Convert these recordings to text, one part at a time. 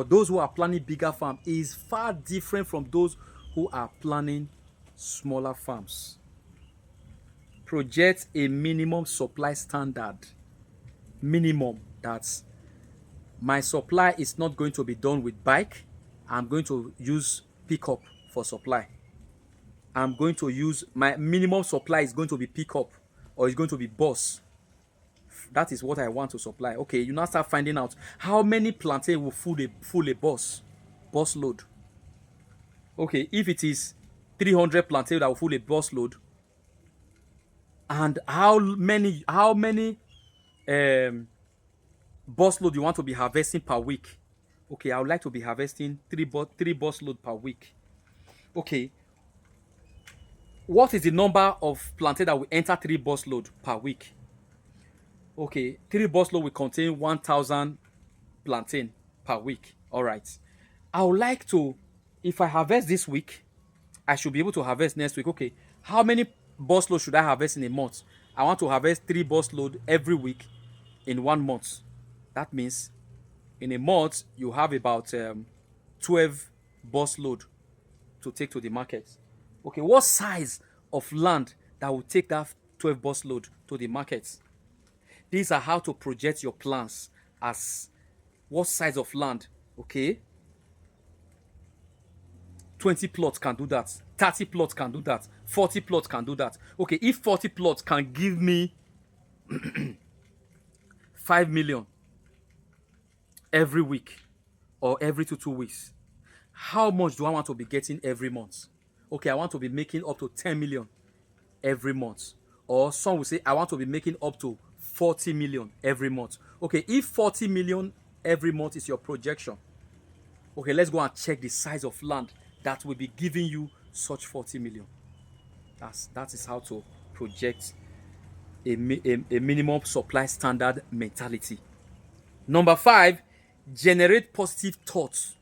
those who are planning bigger farm is far different from those who are planning smaller farms. Project a minimum supply standard. Minimum. That's my supply is not going to be done with bike. I'm going to use pickup for supply. I'm going to use my minimum supply is going to be pickup or it's going to be bus. That is what I want to supply. Okay, you now start finding out how many plantain will full a bus load. Okay, if it is 300 plantain that will full a bus load, and how many um bus load you want to be harvesting per week. Okay, I would like to be harvesting three bus load per week. Okay, what is the number of plantain that will enter 3 bus load per week? Okay, 3 bus load will contain 1,000 plantain per week. All right. I would like to, if I harvest this week, I should be able to harvest next week. Okay, how many bus load should I harvest in a month? I want to harvest 3 bus load every week in 1 month. That means in a month you have about 12 bus load to take to the market. Okay, what size of land that will take that 12 bus load to the market? These are how to project your plans as what size of land. Okay, 20 plots can do that, 30 plots can do that, 40 plots can do that. Okay, if 40 plots can give me 5 million every week or every 2 weeks, how much do I want to be getting every month? Okay, I want to be making up to 10 million every month. Or some will say I want to be making up to 40 million every month. Okay, if 40 million every month is your projection, okay, let's go and check the size of land that will be giving you such 40 million. That is how to project a minimum supply standard mentality. Number 5, generate positive thoughts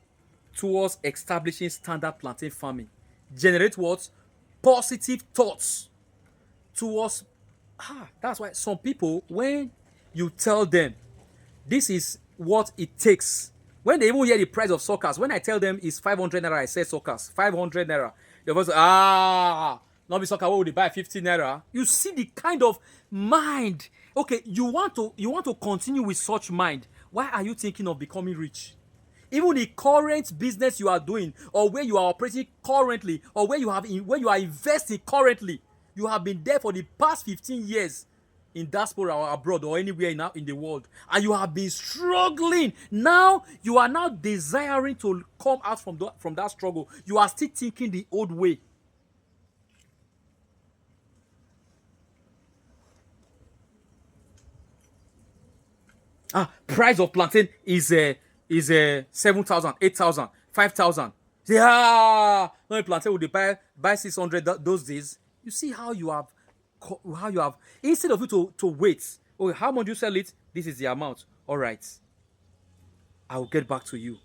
towards establishing standard plantain farming. Generate what? Positive thoughts towards. That's why some people, when you tell them this is what it takes, when they even hear the price of suckers, when I tell them it's 500 naira, I say suckers 500 naira, they're going to say, not be sucker, what would they buy 50 naira? You see the kind of mind. Okay, you want to continue with such mind. Why are you thinking of becoming rich? Even the current business you are doing, or where you are operating currently, or where you are investing currently, you have been there for the past 15 years in diaspora or abroad or anywhere in the world, and you have been struggling. Now you are now desiring to come out from that struggle. You are still thinking the old way. Price of plantain is 7,000, 8,000, 5,000. No plantain would they buy 600 those days. You see how you have instead of you to wait. Okay, how much do you sell it? This is the amount. All right, I will get back to you.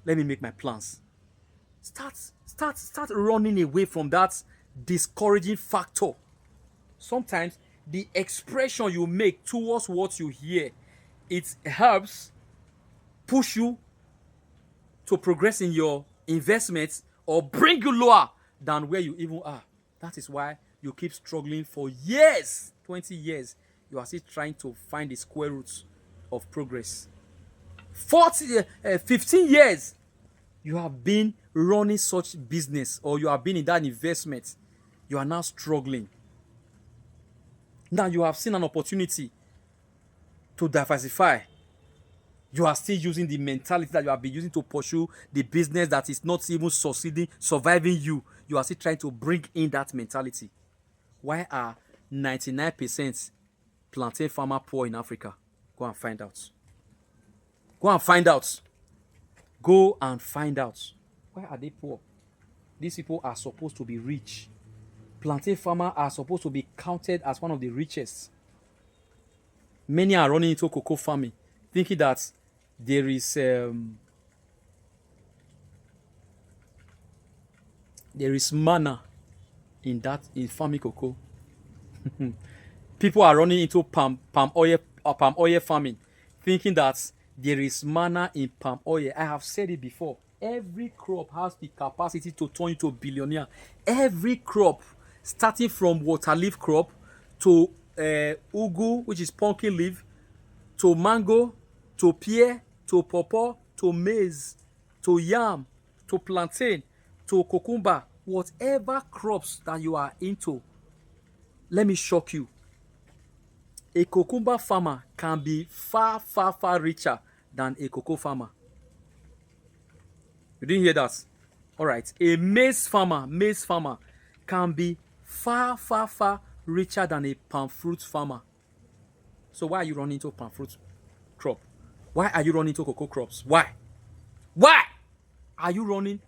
Let me make my plans. Start running away from that discouraging factor. Sometimes the expression you make towards what you hear, it helps push you to progress in your investments or bring you lower than where you even are. That is why you keep struggling for years, 20 years. You are still trying to find the square roots of progress. 15 years, you have been running such business, or you have been in that investment. You are now struggling. Now you have seen an opportunity to diversify. You are still using the mentality that you have been using to pursue the business that is not even surviving you. You are still trying to bring in that mentality. Why are 99% plantain farmer poor in Africa? Go and find out. Go and find out. Go and find out. Why are they poor? These people are supposed to be rich. Plantain farmers are supposed to be counted as one of the richest. Many are running into cocoa farming, thinking that there is manna in farming cocoa. People are running into palm oil farming, thinking that There is manna in palm oil. I have said it before. Every crop has the capacity to turn into a billionaire. Every crop, starting from water leaf crop to ugu, which is pumpkin leaf, to mango, to pear, to pawpaw, to maize, to yam, to plantain, to cucumber, whatever crops that you are into, let me shock you. A cucumber farmer can be far, far, far richer than a cocoa farmer. You didn't hear that? All right. A maize farmer can be far, far, far richer than a palm fruit farmer. So why are you running into palm fruit crop? Why are you running into cocoa crops? Why? Why are you running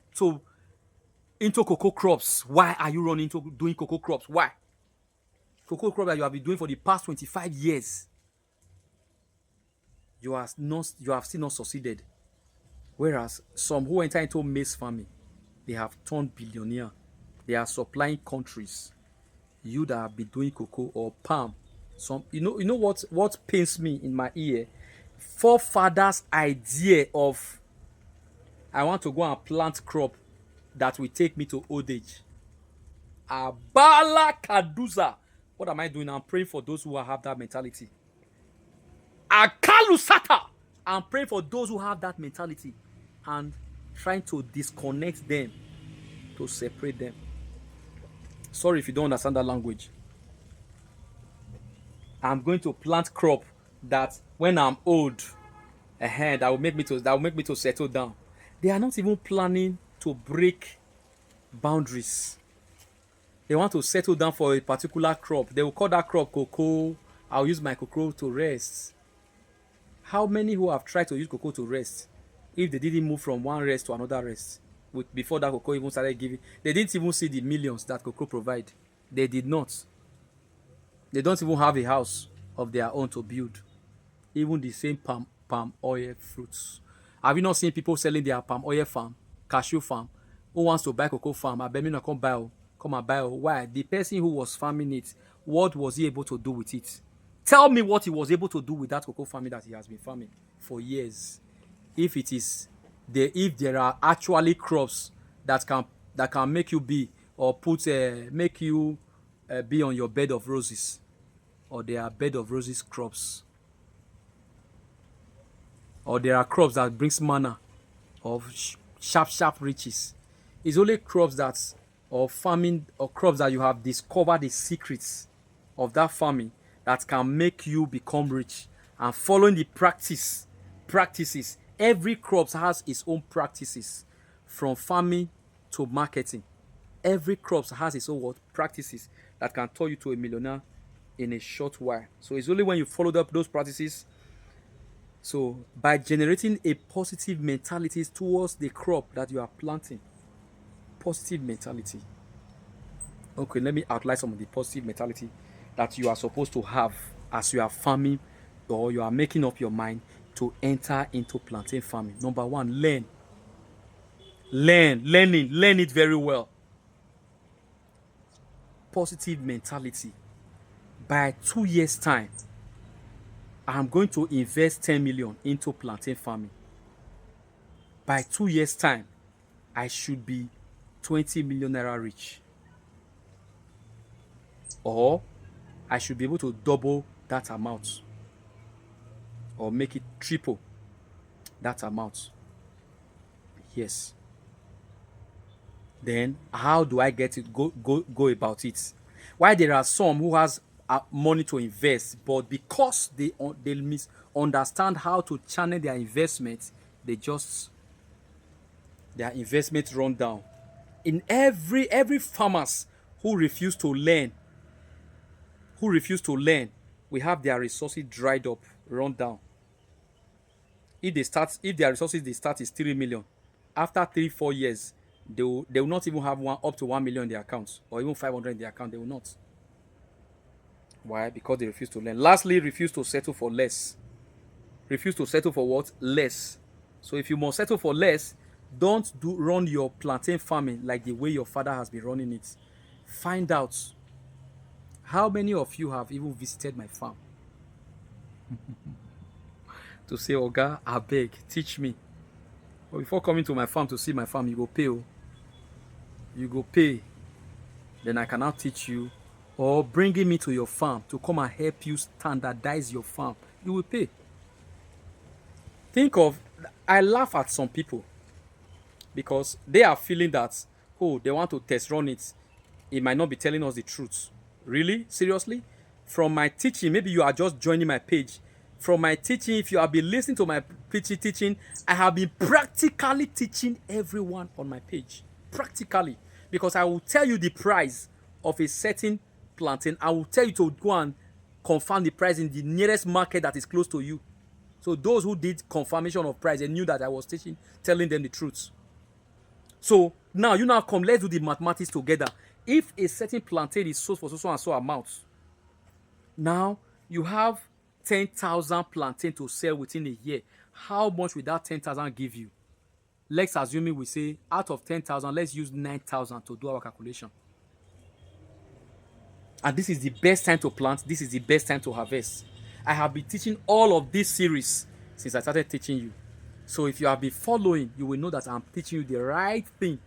into cocoa crops? Why are you running into doing cocoa crops? Why? Cocoa crop that you have been doing for the past 25 years. You have still not succeeded. Whereas some who enter into maize farming, they have turned billionaire. They are supplying countries. You that have been doing cocoa or palm, you know what pains me in my ear? Forefathers' idea of, I want to go and plant crop that will take me to old age. Abala Kaduza. What am I doing? I'm praying for those who have that mentality. Akalusata. I'm praying for those who have that mentality and trying to disconnect them, to separate them. Sorry if you don't understand that language. I'm going to plant crop that when I'm old, that will make me to settle down. They are not even planning to break boundaries. They want to settle down for a particular crop. They will call that crop cocoa. I'll use my cocoa to rest. How many who have tried to use cocoa to rest, if they didn't move from one rest to another rest, before that cocoa even started giving, they didn't even see the millions that cocoa provide. They did not. They don't even have a house of their own to build. Even the same palm oil fruits. Have you not seen people selling their palm oil farm, cashew farm? Who wants to buy cocoa farm? I bet me not come buy. Come and buy. Why? The person who was farming it, what was he able to do with it? Tell me what he was able to do with that cocoa farming that he has been farming for years. If there are actually crops that can make you be, or make you be on your bed of roses, or there are bed of roses crops, or there are crops that brings manna of sharp riches. It's only crops farming or crops that you have discovered the secrets of that farming that can make you become rich. And following the practices, every crop has its own practices, from farming to marketing. Every crop has its own practices that can turn you to a millionaire in a short while. So it's only when you followed up those practices. So by generating a positive mentality towards the crop that you are planting, positive mentality. Okay, let me outline some of the positive mentality that you are supposed to have as you are farming, or you are making up your mind to enter into plantain farming. Number one, learn it very well. Positive mentality. By 2 years time, I'm going to invest 10 million into plantain farming. By 2 years time, I should be 20 million naira rich, or I should be able to double that amount, or make it triple that amount. Yes. Then how do I get it? Go about it. Why there are some who has money to invest, but because they misunderstand how to channel their investment, their investment run down. In every farmers who refuse to learn, we have their resources dried up, run down. If their resources they start is 3 million, after 3-4 years, they will not even have up to 1 million in their accounts, or even 500 in their account. They will not. Why? Because they refuse to learn. Lastly, refuse to settle for less. Refuse to settle for what? Less. So if you must settle for less, don't run your plantain farming like the way your father has been running it. Find out how many of you have even visited my farm to say, Oga, I beg, teach me. But before coming to my farm to see my farm, you go pay. Oh. You go pay. Then I can now teach you. Or bringing me to your farm to come and help you standardize your farm. You will pay. Think of, I laugh at some people because they are feeling that, oh, they want to test run it. It might not be telling us the truth. Really? Seriously? From my teaching, maybe you are just joining my page. From my teaching, if you have been listening to my teaching, I have been practically teaching everyone on my page. Practically. Because I will tell you the price of a certain plantain. I will tell you to go and confirm the price in the nearest market that is close to you. So those who did confirmation of price, they knew that I was teaching, telling them the truth. So now you now come, let's do the mathematics together. If a certain plantain is sold for so and so amount, now you have 10,000 plantain to sell within a year. How much will that 10,000 give you? Let's assume we say out of 10,000, let's use 9,000 to do our calculation. And this is the best time to plant. This is the best time to harvest. I have been teaching all of this series since I started teaching you. So if you have been following, you will know that I'm teaching you the right thing.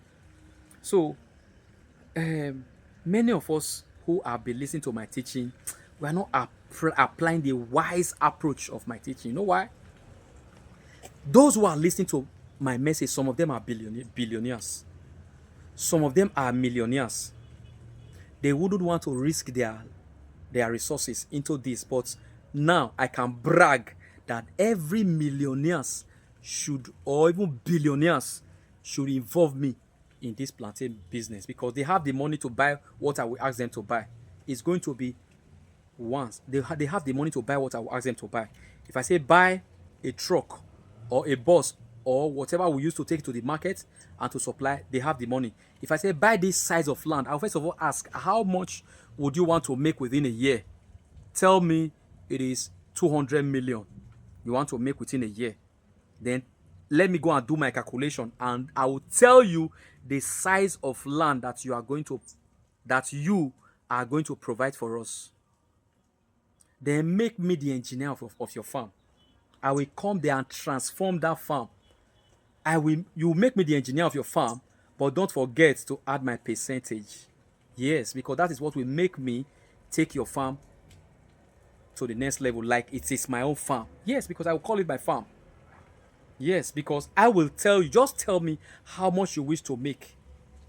So many of us who have been listening to my teaching, we are not applying the wise approach of my teaching. You know why? Those who are listening to my message, some of them are billionaires. Some of them are millionaires. They wouldn't want to risk their resources into this. But now I can brag that every millionaires should, or even billionaires, should involve me in this plantain business because they have the money to buy what I will ask them to buy. It's going to be once. They have the money to buy what I will ask them to buy. If I say buy a truck or a bus or whatever we use to take to the market and to supply, they have the money. If I say buy this size of land, I'll first of all ask, how much would you want to make within a year? Tell me it is 200 million you want to make within a year. Then let me go and do my calculation and I will tell you the size of land that you are going to provide for us. Then make me the engineer of your farm. I will come there and transform that farm. You make me the engineer of your farm, but don't forget to add my percentage. Yes, because that is what will make me take your farm to the next level, like it is my own farm. Yes, because I will call it my farm. Yes, because I will tell you, just tell me how much you wish to make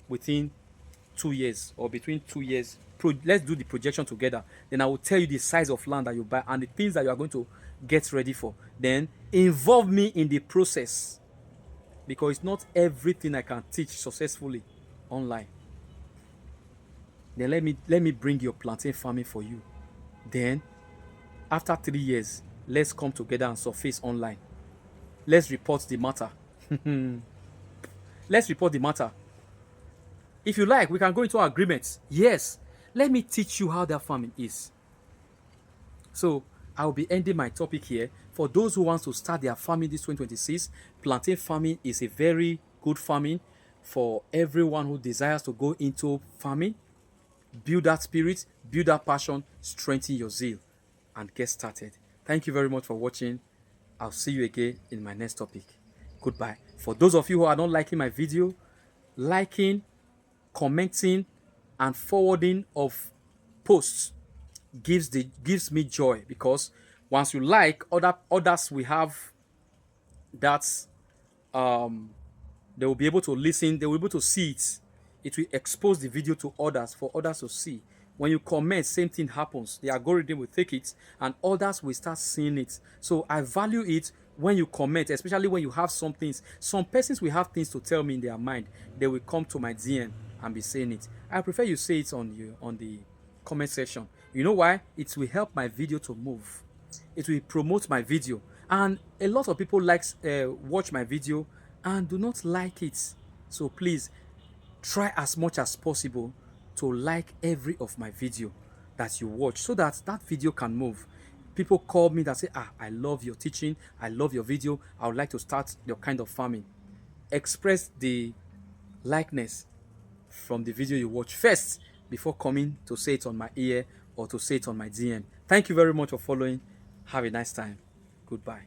within 2 years or between 2 years. Let's do the projection together. Then I will tell you the size of land that you buy and the things that you are going to get ready for. Then involve me in the process, because it's not everything I can teach successfully online. Then let me bring your plantain farming for you. Then after 3 years, let's come together and surface online. Let's report the matter. Let's report the matter. If you like, we can go into agreements. Yes, let me teach you how that farming is. So I will be ending my topic here. For those who want to start their farming this 2026, plantain farming is a very good farming for everyone who desires to go into farming. Build that spirit, build that passion, strengthen your zeal, and get started. Thank you very much for watching. I'll see you again in my next topic. Goodbye. For those of you who are not liking my video, liking, commenting, and forwarding of posts gives me joy, because once you like, others will have that they will be able to listen, they will be able to see it. It will expose the video to others for others to see. When you comment, same thing happens. The algorithm will take it and others will start seeing it. So I value it when you comment, especially when you have some things. Some persons will have things to tell me in their mind. They will come to my DM and be saying it. I prefer you say it on the comment section. You know why? It will help my video to move. It will promote my video. And a lot of people watch my video and do not like it. So please try as much as possible to like every of my video that you watch, so that that video can move. People call me that say, I love your teaching, I love your video, I would like to start your kind of farming. Express the likeness from the video you watch first before coming to say it on my ear or to say it on my DM. Thank you very much for following. Have a nice time. Goodbye.